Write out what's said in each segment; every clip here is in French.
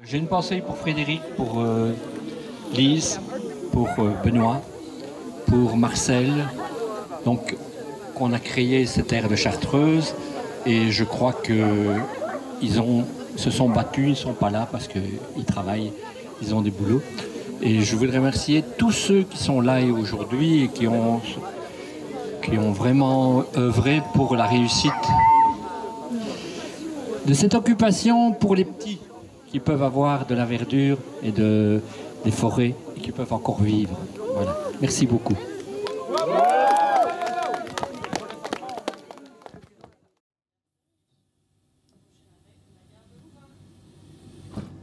J'ai une pensée pour Frédéric, pour Lise, pour Benoît, pour Marcel, donc qu'on a créé cette aire de Chartreuse et je crois qu'ils se sont battus, ils ne sont pas là parce qu'ils travaillent, ils ont des boulots. Et je voudrais remercier tous ceux qui sont là aujourd'hui et qui ont vraiment œuvré pour la réussite de cette occupation pour les petits qui peuvent avoir de la verdure et des forêts et qui peuvent encore vivre. Voilà. Merci beaucoup.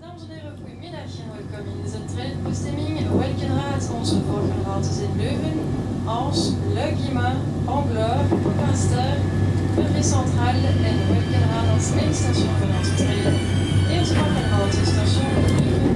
Dames en heren, goedemiddag en welkom in deze treinbestemming Welkenraad, onze Volkenraad in Leuven, Ans, Le Guillemin, Angleur, Pasteur, Brugge Centraal en Welkenraad als eindstation van onze trein. Eerst Volkenraad is station Leuven.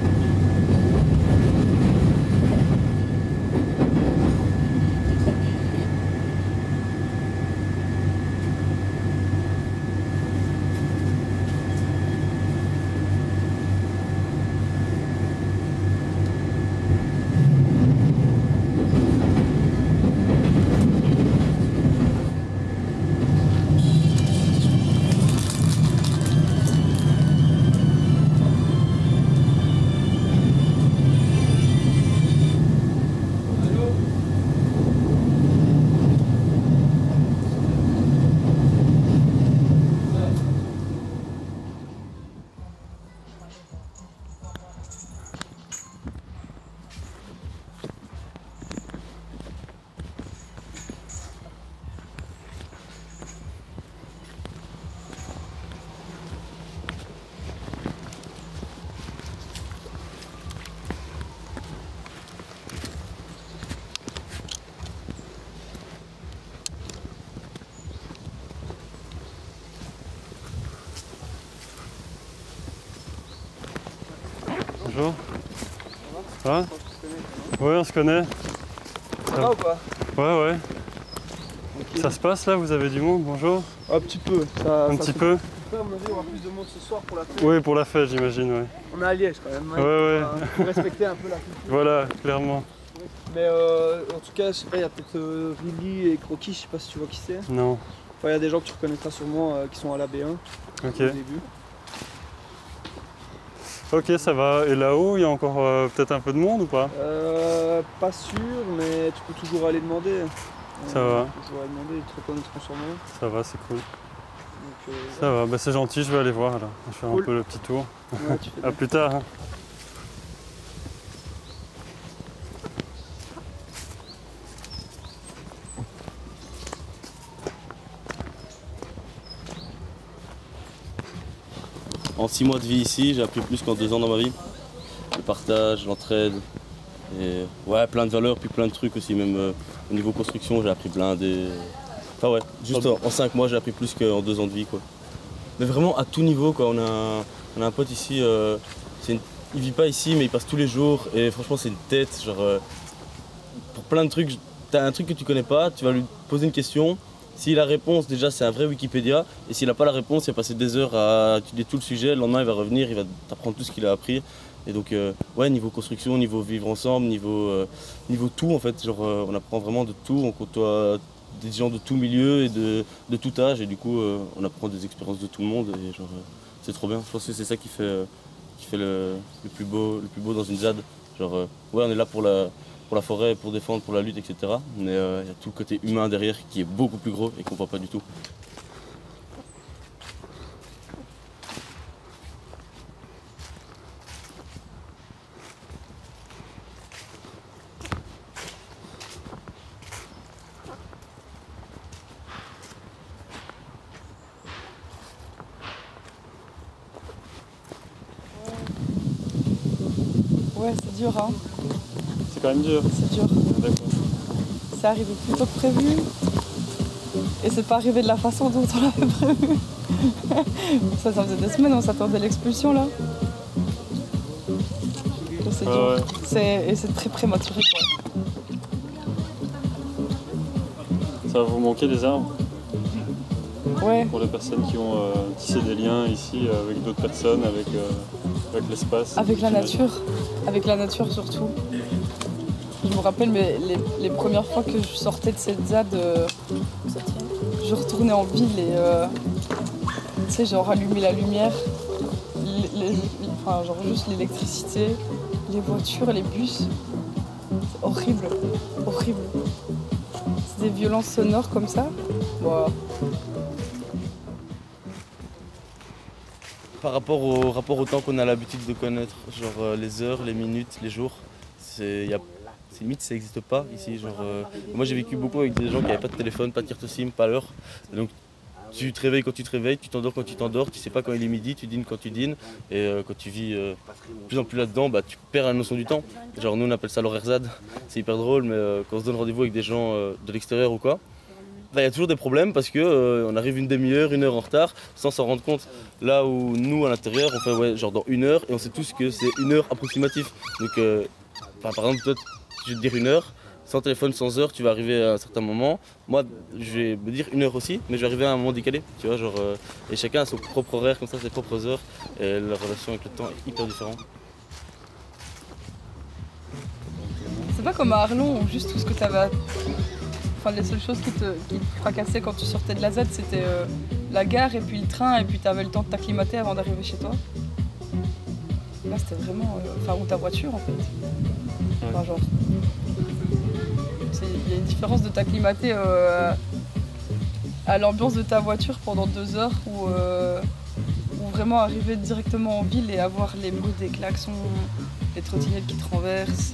Bonjour. Ça va? Ouais, on se connaît. Ça va ou pas? Ouais, ouais. Okay. Ça se passe là? Vous avez du monde? Bonjour. Un petit peu. Un petit peu? À mon avis, on aura plus de monde ce soir pour la fête. Oui, pour la fête, j'imagine, ouais. On est à Liège quand même. Ouais, ouais. Faut respecter un peu la culture. Voilà, clairement. Mais en tout cas, je sais pas, il y a peut-être Lily et Croquis, je sais pas si tu vois qui c'est. Non. Enfin, il y a des gens que tu reconnaîtras sûrement qui sont à la B1. Ok. Au début. Ok, ça va. Et là-haut, il y a encore peut-être un peu de monde ou pas? Pas sûr, mais tu peux toujours aller demander. Ça va. Tu peux toujours aller demander, ils te reconnaîtront sûrement. Ça va, c'est cool. Donc, Ça va, bah, c'est gentil, je vais aller voir alors. Je vais faire Cool. un peu le petit tour. ouais, tu fais À plus tard. Hein. En 6 mois de vie ici, j'ai appris plus qu'en 2 ans dans ma vie. Le partage, l'entraide, et ouais, plein de valeurs, puis plein de trucs aussi, même au niveau construction, j'ai appris plein des... Enfin ouais, juste en 5 mois, j'ai appris plus qu'en 2 ans de vie, quoi. Mais vraiment à tout niveau, quoi. On a un pote ici, il vit pas ici, mais il passe tous les jours, et franchement, c'est une tête, genre... pour plein de trucs, t'as un truc que tu connais pas, tu vas lui poser une question. S'il a la réponse, déjà c'est un vrai Wikipédia, et s'il n'a pas la réponse, il va passer des heures à étudier tout le sujet, le lendemain il va revenir, il va t'apprendre tout ce qu'il a appris. Et donc ouais, niveau construction, niveau vivre ensemble, niveau tout en fait, genre on apprend vraiment de tout, on côtoie des gens de tout milieu et de tout âge, et du coup on apprend des expériences de tout le monde, et genre c'est trop bien. Je pense que c'est ça qui fait le plus beau dans une ZAD. Genre ouais, on est là pour la forêt, pour défendre, pour la lutte, etc. Mais il y a tout le côté humain derrière qui est beaucoup plus gros et qu'on voit pas du tout. Ouais, c'est dur, hein. C'est quand même dur. C'est dur. D'accord. C'est arrivé plus tôt que prévu. Et c'est pas arrivé de la façon dont on l'avait prévu. Ça faisait des semaines, on s'attendait à l'expulsion là. C'est dur. Ouais. Et c'est très prématuré quoi. Ça va vous manquer des arbres? Ouais. Pour les personnes qui ont tissé des liens ici avec d'autres personnes, avec l'espace. Avec la nature surtout. Je me rappelle les premières fois que je sortais de cette ZAD, je retournais en ville et tu sais, genre allumer la lumière, enfin genre juste l'électricité, les voitures, les bus. C'est horrible, horrible. C'est des violences sonores comme ça. Wow. Par rapport au temps qu'on a l'habitude de connaître, genre les heures, les minutes, les jours, c'est limite ça n'existe pas ici. Moi j'ai vécu beaucoup avec des gens qui n'avaient pas de téléphone, pas de carte SIM, pas l'heure. Donc tu te réveilles quand tu te réveilles, tu t'endors quand tu t'endors, tu sais pas quand il est midi, tu dînes quand tu dînes. Et quand tu vis de plus en plus là-dedans, tu perds la notion du temps. Genre nous on appelle ça l'horaire ZAD, c'est hyper drôle, mais quand on se donne rendez-vous avec des gens de l'extérieur ou quoi, il y a toujours des problèmes parce qu'on arrive une demi-heure, une heure en retard sans s'en rendre compte. Là où nous à l'intérieur on fait genre dans une heure et on sait tous que c'est une heure approximative. Donc par exemple toi je vais te dire une heure, sans téléphone, sans heure, tu vas arriver à un certain moment. Moi je vais me dire une heure aussi, mais je vais arriver à un moment décalé. Tu vois, et chacun a son propre horaire, comme ça ses propres heures et la relation avec le temps est hyper différente. C'est pas comme à Arlon où juste tout ce que t'avais. Enfin, les seules choses qui te fracassaient quand tu sortais de la ZAD, c'était la gare et puis le train, et puis tu avais le temps de t'acclimater avant d'arriver chez toi. Là, c'était vraiment... ou ta voiture, en fait. Enfin, genre... Il y a une différence de t'acclimater à l'ambiance de ta voiture pendant 2 heures ou vraiment arriver directement en ville et avoir les bruits des klaxons, les trottinettes qui te renversent.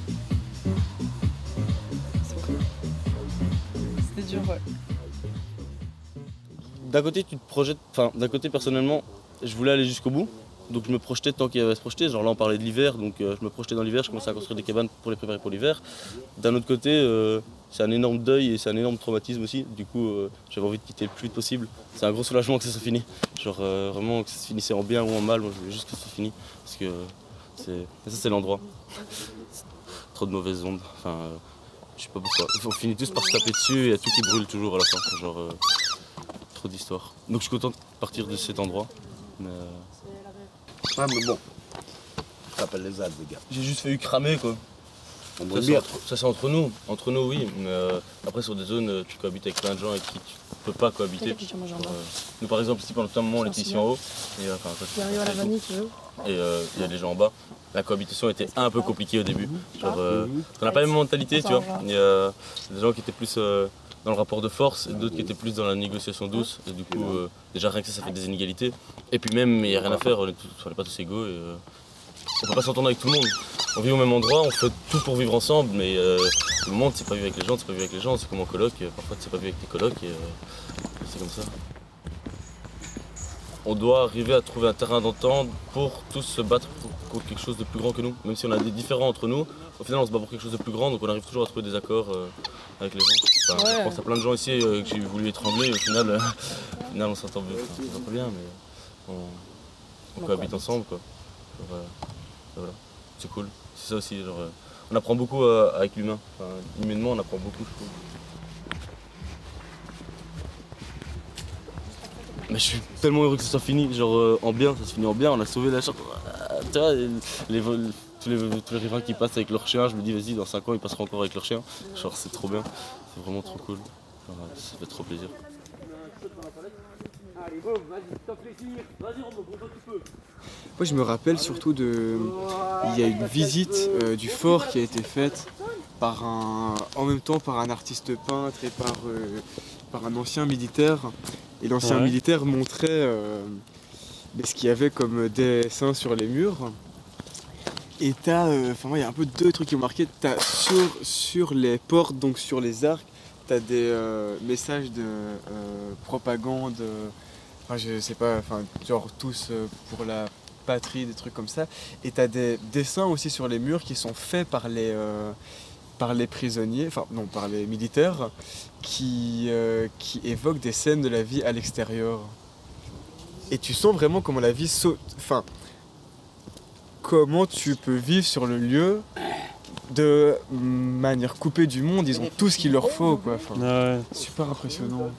C'est dur, ouais. D'un côté, tu te projettes, d'un côté, personnellement, je voulais aller jusqu'au bout, donc je me projetais tant qu'il y avait à se projeter. Genre là, on parlait de l'hiver, donc je me projetais dans l'hiver, je commençais à construire des cabanes pour les préparer pour l'hiver. D'un autre côté, c'est un énorme deuil et c'est un énorme traumatisme aussi. Du coup, j'avais envie de quitter le plus vite possible. C'est un gros soulagement que ça soit fini. Genre vraiment que ça se finissait en bien ou en mal, moi je voulais juste que ça soit fini. Parce que ça, c'est l'endroit. Trop de mauvaises ondes. Je sais pas pourquoi. On finit tous par se taper dessus et il y a tout qui brûle toujours à la fin. Genre, trop d'histoire. Donc je suis content de partir de cet endroit. Mais Ah mais bon, ça s'appelle les ZAD, les gars. j'ai juste failli cramer quoi. On doit bien. Ça c'est entre nous. Entre nous oui. Mais après sur des zones, tu cohabites avec plein de gens avec qui tu peux pas cohabiter. Nous par exemple ici pendant un moment on était ici en haut. Et il y a des gens en bas. La cohabitation était un peu compliquée au début. Genre, on n'a pas la même mentalité, tu vois. Il y a des gens qui étaient plus dans le rapport de force et d'autres qui étaient plus dans la négociation douce. Et du coup, déjà rien que ça fait des inégalités. Et puis même, il n'y a rien à faire, on n'est pas tous égaux. Et, on ne peut pas s'entendre avec tout le monde. On vit au même endroit, on fait tout pour vivre ensemble, mais tout le monde, c'est pas vivre avec les gens, c'est pas vivre avec les gens. C'est comme en coloc, parfois c'est pas vivre avec tes colocs et c'est comme ça. On doit arriver à trouver un terrain d'entente pour tous se battre contre quelque chose de plus grand que nous. Même si on a des différends entre nous, au final on se bat pour quelque chose de plus grand, donc on arrive toujours à trouver des accords avec les gens. Je pense à plein de gens ici que j'ai voulu étrangler, et au final on s'entend bien, mais on cohabite ensemble quoi. Voilà. C'est cool, c'est ça aussi. On apprend beaucoup avec l'humain, humainement on apprend beaucoup je trouve. Mais je suis tellement heureux que ça soit fini, genre en bien, ça se finit en bien, on a sauvé la chambre. Tu vois, tous les riverains qui passent avec leur chien, je me dis vas-y dans 5 ans ils passeront encore avec leur chien. Genre c'est trop bien, c'est vraiment trop cool, genre, ça fait trop plaisir. Moi je me rappelle surtout il y a une visite du fort qui a été faite en même temps par un artiste peintre et par un ancien militaire. Et l'ancien militaire montrait ce qu'il y avait comme dessin sur les murs. Et moi il y a un peu 2 trucs qui m'ont marqué. T'as sur les portes, donc sur les arcs, t'as des messages de propagande, je sais pas, genre tous pour la patrie, des trucs comme ça. Et t'as des dessins aussi sur les murs qui sont faits par les prisonniers, par les militaires, qui évoquent des scènes de la vie à l'extérieur. Et tu sens vraiment comment la vie comment tu peux vivre sur le lieu de manière coupée du monde. Ils ont tout ce qu'il leur faut, quoi. Super impressionnant.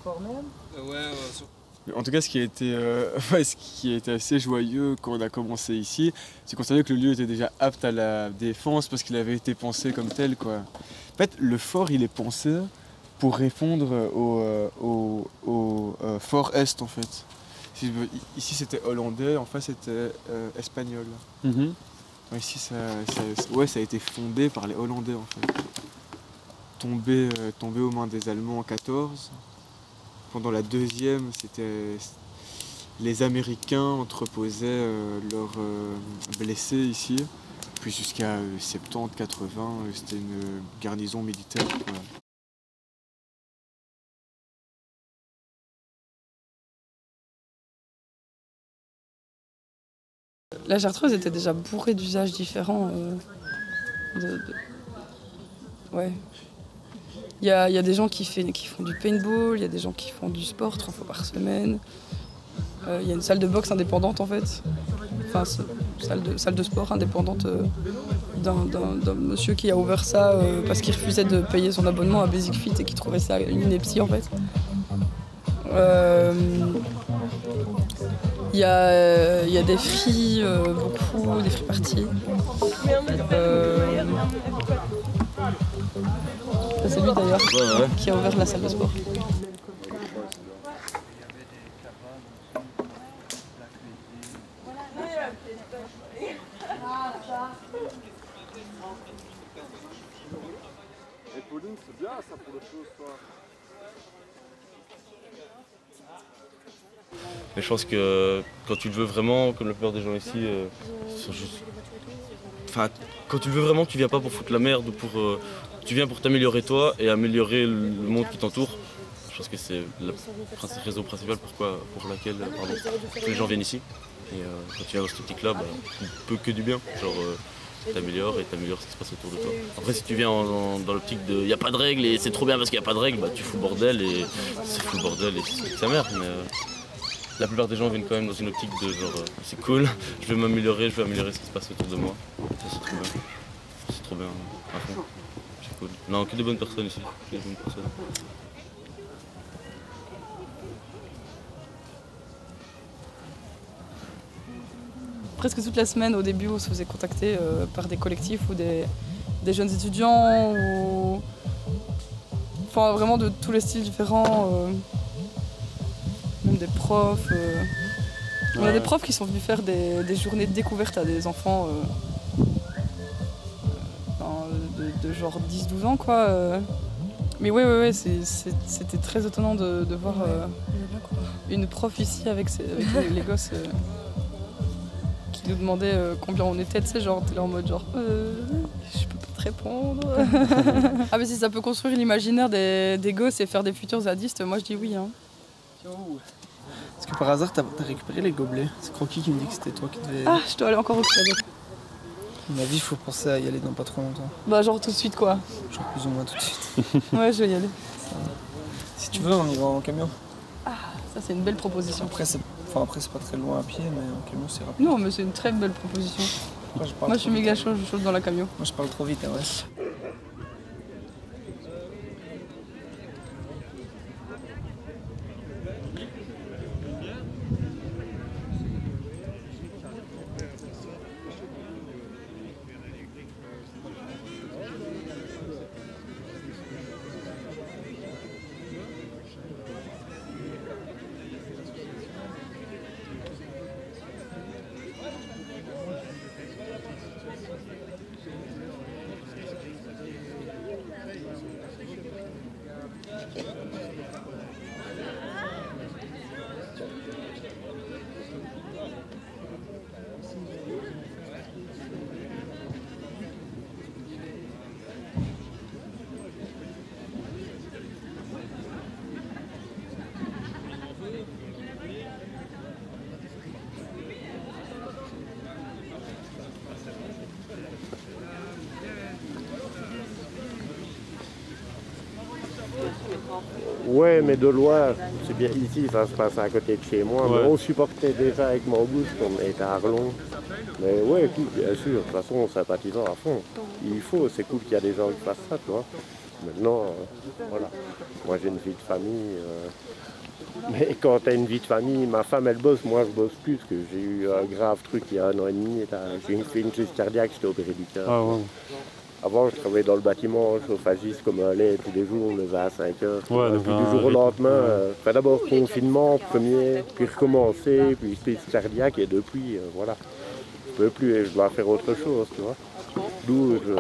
En tout cas, ce qui a été assez joyeux quand on a commencé ici, c'est qu'on savait que le lieu était déjà apte à la défense parce qu'il avait été pensé comme tel, quoi. En fait, le fort, il est pensé pour répondre au fort Est, en fait. Ici, c'était hollandais, en face, c'était espagnol. Ici, ça a été fondé par les Hollandais, en fait. Tombé aux mains des Allemands en 14. Pendant la deuxième, les Américains entreposaient leurs blessés ici. Puis jusqu'à 70-80, c'était une garnison militaire, quoi. La Chartreuse était déjà bourrée d'usages différents. Ouais. Il y a des gens qui font du paintball, il y a des gens qui font du sport 3 fois par semaine. Il y a une salle de boxe indépendante en fait. Enfin, salle de sport indépendante d'un monsieur qui a ouvert ça parce qu'il refusait de payer son abonnement à Basic Fit et qui trouvait ça une ineptie en fait. Il y a des free, beaucoup, des free parties. C'est lui d'ailleurs qui a ouvert la salle de sport. Et Pauline, c'est bien ça pour le show ce soir. Mais je pense que quand tu le veux vraiment, comme la plupart des gens ici, sont juste... Enfin, quand tu le veux vraiment, tu viens pas pour foutre la merde ou pour... Tu viens pour t'améliorer toi et améliorer le monde qui t'entoure. Je pense que c'est la raison principale pour laquelle tous les gens viennent ici. Et quand tu viens dans cette optique-là, tu ne peux que du bien. Genre, t'améliores ce qui se passe autour de toi. Après, si tu viens dans l'optique de il n'y a pas de règles et c'est trop bien parce qu'il n'y a pas de règles, tu fous le bordel et c'est fou le bordel et c'est sa mère. Mais la plupart des gens viennent quand même dans une optique de genre c'est cool, je vais m'améliorer, je vais améliorer ce qui se passe autour de moi. Ça, c'est trop bien. C'est trop bien à fond. C'est cool. Non, que des bonnes personnes ici. Que des bonnes personnes. Presque toute la semaine, au début, on se faisait contacter par des collectifs ou des jeunes étudiants, ou enfin vraiment de tous les styles différents, même des profs. On a des profs qui sont venus faire des journées de découverte à des enfants de genre 10-12 ans, quoi. Mais ouais, c'était très étonnant de voir une prof ici avec les gosses. Qui nous demandait combien on était, tu sais, genre, t'es là en mode genre, je peux pas te répondre. Ah mais si ça peut construire l'imaginaire des gosses et faire des futurs zadistes, moi je dis oui. Hein. Est-ce que par hasard t'as récupéré les gobelets? C'est Croquis qui me dit que c'était toi qui devais... Ah, je dois aller encore au club. À mon avis, il faut penser à y aller dans pas trop longtemps. Bah genre tout de suite quoi. Genre plus ou moins tout de suite. Ouais, je vais y aller. Si tu veux, on y va en camion. Ah, ça c'est une belle proposition. Après c'est pas très loin à pied, mais en camion c'est rapide. Non, mais c'est une très belle proposition. Moi je suis méga chaud, je saute dans la camion. Moi je parle trop vite, hein, ouais. Ouais, mais de loin, c'est bien ici, ça se passe à côté de chez moi. Ouais. Mais on supportait déjà avec Mangouste, on était à Arlon. Mais ouais, cool, bien sûr, de toute façon, sympathisant à fond. Il faut, c'est cool qu'il y a des gens qui fassent ça, tu vois. Maintenant, voilà. Moi j'ai une vie de famille, Mais quand tu as une vie de famille, ma femme elle bosse, moi je bosse plus parce que j'ai eu un grave truc il y a 1 an et demi. J'ai fait une crise cardiaque, j'étais opéré du cœur. Ah ouais. Avant je travaillais dans le bâtiment, chauffagiste comme un lait tous les jours, on me levait à 5 heures. Ouais, Puis du jour au lendemain, d'abord confinement premier, puis recommencer, puis crise cardiaque et depuis, voilà. Je peux plus et je dois faire autre chose, tu vois. D'où je...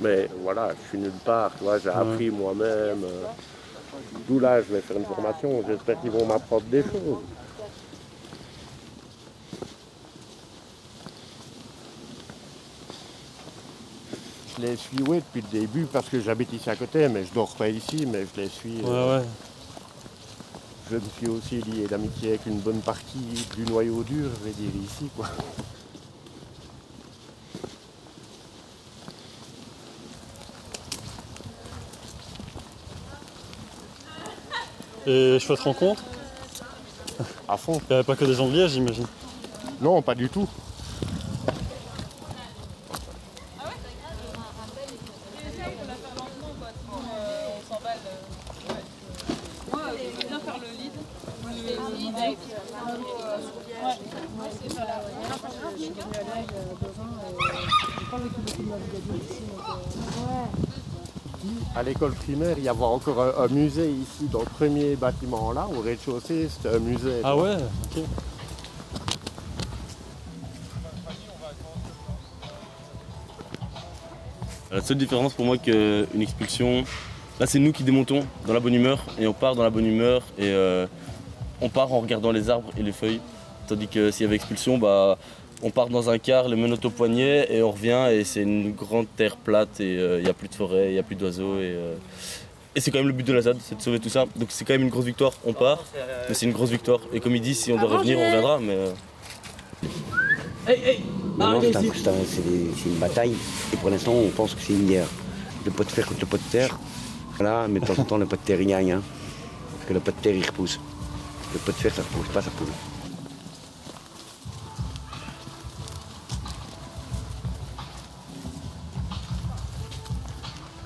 Mais voilà, je suis nulle part, tu vois, j'ai appris moi-même. D'où là, je vais faire une formation, j'espère qu'ils vont m'apprendre des choses. Je les suis, oui, depuis le début, parce que j'habite ici à côté, mais je dors pas ici, mais je les suis. Je me suis aussi lié d'amitié avec une bonne partie du noyau dur, je vais dire, ici, quoi. Et chouette rencontre? À fond. Il n'y avait pas que des gens de Liège, j'imagine? Non, pas du tout. À l'école primaire, il y avait encore un musée ici, dans le premier bâtiment là, au rez-de-chaussée, c'était un musée. Ah ouais, ok. La seule différence pour moi qu'une expulsion, là c'est nous qui démontons dans la bonne humeur et on part dans la bonne humeur et on part en regardant les arbres et les feuilles. Tandis que s'il y avait expulsion, bah, on part dans un car, les menottes au poignet et on revient et c'est une grande terre plate et il n'y a plus de forêt, il n'y a plus d'oiseaux et c'est quand même le but de la ZAD, c'est de sauver tout ça. Donc c'est quand même une grosse victoire, on part, mais c'est une grosse victoire. Et comme il dit, si on doit revenir, on reviendra. Mais non, c'est une bataille et pour l'instant on pense que c'est une guerre. Le pot de fer contre le pot de terre, voilà, mais de temps en temps le pot de terre il gagne, hein, parce que le pot de terre il repousse. Le pot de fer ça repousse pas, ça pousse.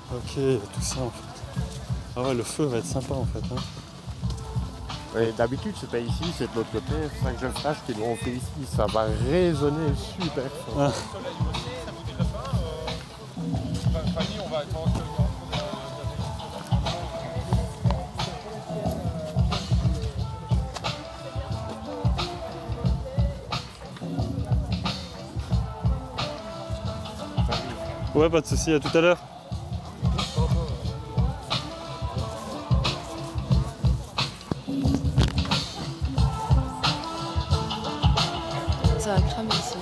Ok, tout ça en fait. Ah ouais, le feu va être sympa en fait. Hein. D'habitude c'était ici, c'est de l'autre côté, c'est ça que je flash qu'ils l'ont fait ici, ça va résonner super fort. Ouais, pas de soucis, à tout à l'heure. Ça va cramer ici.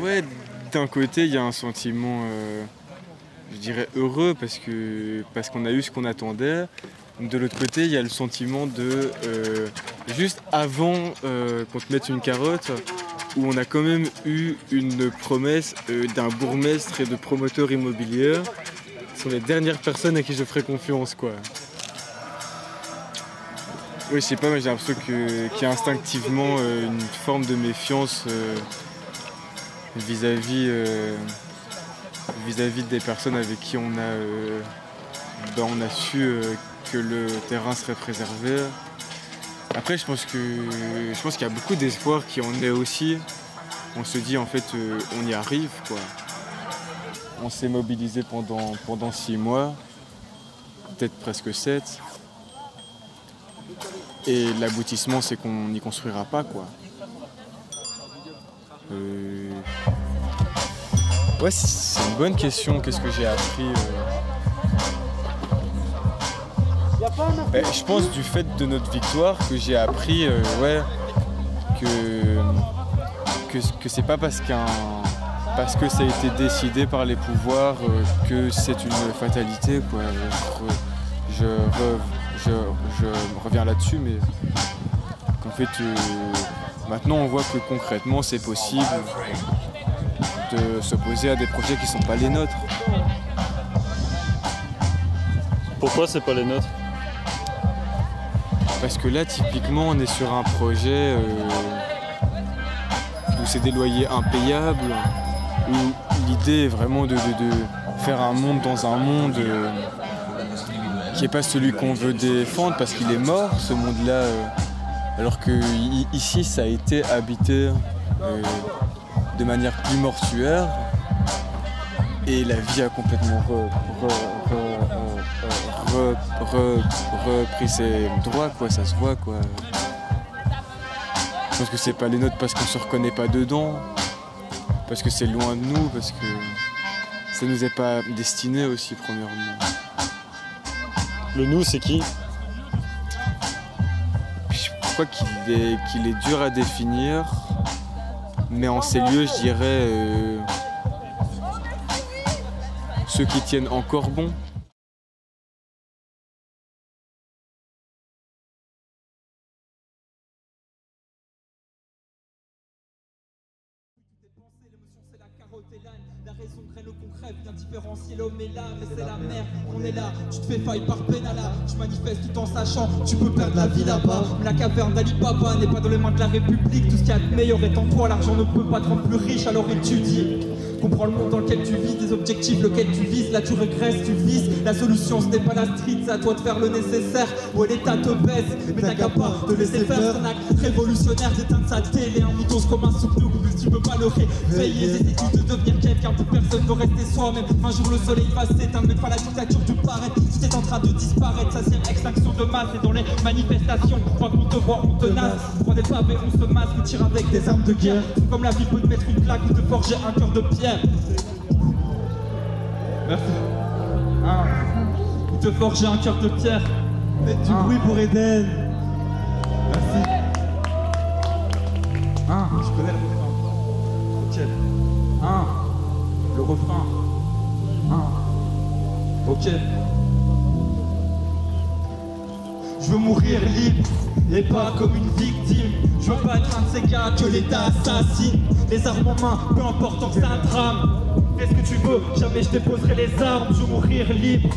Ouais, d'un côté, il y a un sentiment, je dirais, heureux parce qu'on a eu ce qu'on attendait. De l'autre côté, il y a le sentiment de, juste avant qu'on te mette une carotte, où on a quand même eu une promesse d'un bourgmestre et de promoteurs immobiliers. Ce sont les dernières personnes à qui je ferai confiance, quoi. Oui, je sais pas, mais j'ai l'impression qu'il y a instinctivement une forme de méfiance vis-à-vis des personnes avec qui on a su que le terrain serait préservé. Après, je pense qu'il y a beaucoup d'espoir qui en est aussi. On se dit en fait, on y arrive, quoi. On s'est mobilisé pendant 6 mois, peut-être presque 7. Et l'aboutissement, c'est qu'on n'y construira pas, quoi. Ouais, c'est une bonne question. Qu'est-ce que j'ai appris Je pense du fait de notre victoire que j'ai appris que c'est pas parce que ça a été décidé par les pouvoirs que c'est une fatalité, quoi. Je reviens là-dessus, mais qu'en fait maintenant on voit que concrètement c'est possible de s'opposer à des projets qui sont pas les nôtres. Pourquoi c'est pas les nôtres? Parce que là typiquement on est sur un projet où c'est des loyers impayables, où l'idée est vraiment de faire un monde dans un monde qui n'est pas celui qu'on veut défendre parce qu'il est mort, ce monde-là, alors que ici ça a été habité de manière plus mortuaire et la vie a complètement repris ses droits, quoi, ça se voit, quoi. Je pense que c'est pas les nôtres parce qu'on se reconnaît pas dedans, parce que c'est loin de nous, parce que ça nous est pas destiné aussi, premièrement. Le nous, c'est qui? Je crois qu'il est dur à définir, mais en ces lieux, je dirais ceux qui tiennent encore bon. La raison crée le concret, bien différencier l'homme et l'âme, mais c'est la mer, on est là, tu te fais faille par pénala, tu manifestes tout en sachant, tu peux perdre la vie là-bas, mais la caverne d'Ali Baba n'est pas dans les mains de la République, tout ce qu'il y a de meilleur est en toi, l'argent ne peut pas te rendre plus riche, alors étudie. Comprends le monde dans lequel tu vis, des objectifs lequel tu vises, là tu régresses, tu vises. La solution ce n'est pas la street, c'est à toi de faire le nécessaire. Où l'État te baisse, mais t'as qu'à pas de laisser faire son acte révolutionnaire, d'éteindre sa télé, un mouton comme un soupe-nous, tu peux pas le réveiller. J'essaie de devenir quelqu'un, plus personne ne rester soi-même. Un jour le soleil va s'éteindre, mais pas la dictature du paraître. Tu es en train de disparaître, ça c'est extinction de masse. Et dans les manifestations, quand on te voit, on te nasse. Prends des pavés, on se masque, on tire avec des armes de guerre. Comme la vie peut te mettre une claque ou te forger un cœur de pierre. Merci. Ou te forger un cœur de pierre. Faites du bruit pour Eden. Merci. Je connais le refrain. Ok. Le refrain. Ok. Je veux mourir libre et pas comme une victime. Je veux pas être un de ces gars que l'État assassine. Les armes en main, peu importe tant que c'est un drame. Fais ce que tu veux, jamais je déposerai les armes. Je veux mourir libre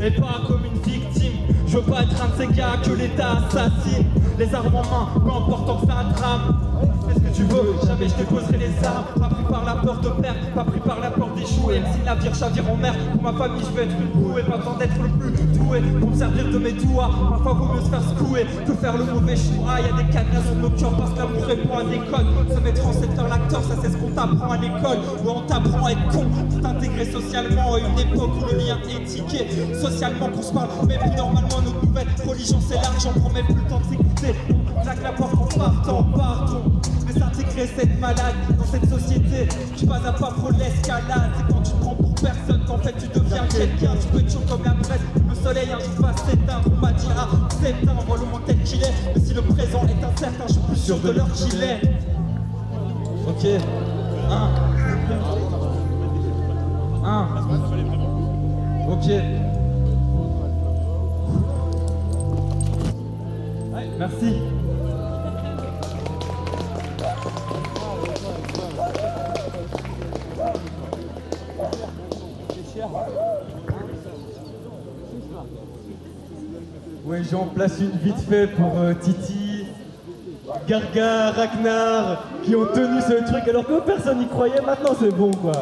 et pas comme une victime. Je veux pas être un de ces gars que l'État assassine. Les armes en main, peu importe tant que c'est un drame. Fais ce que tu veux, jamais je déposerai les armes. Pas pris par la peur de perdre, pas pris par la peur d'échouer. Même si le navire chavire en mer, pour ma famille je veux être une bouée. Pas besoin d'être le plus doué pour me servir de mes doigts. Parfois vaut mieux se faire secouer que faire le mauvais choix. Y'a des cadenas sur nos cœurs parce que l'amour répond à des codes. Se mettre en scène, faire l'acteur, ça c'est ce qu'on t'apprend à l'école. Où on t'apprend à être con, pour t'intégrer socialement à une époque où le lien est étiqué. Socialement qu'on se parle, mais plus normalement notre nouvelle religion c'est l'argent. Prends même plus le temps de s'écouter. On claque la porte en partant, pardon. Mais s'intégrer c'est être malade dans cette société qui pas à pas pro l'escalade. C'est quand tu te prends pour personne qu'en fait tu deviens quelqu'un. Tu peux être chaud comme la presse, le soleil un jour va s'éteindre. On m'a dit c'est un voit le monde tel qu'il est. Mais si le présent est incertain, je suis plus sûr de l'heure qu'il est. Ok. Ok. Merci. Ouais, j'en place une vite fait pour Titi, Garga, Ragnar, qui ont tenu ce truc alors que personne n'y croyait. Maintenant c'est bon quoi.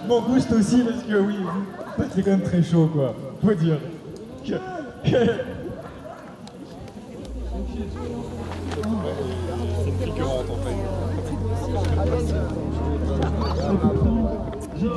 Mon boost aussi parce que oui, c'est quand même très chaud quoi, faut dire. C'est figurante en fait. J'ai du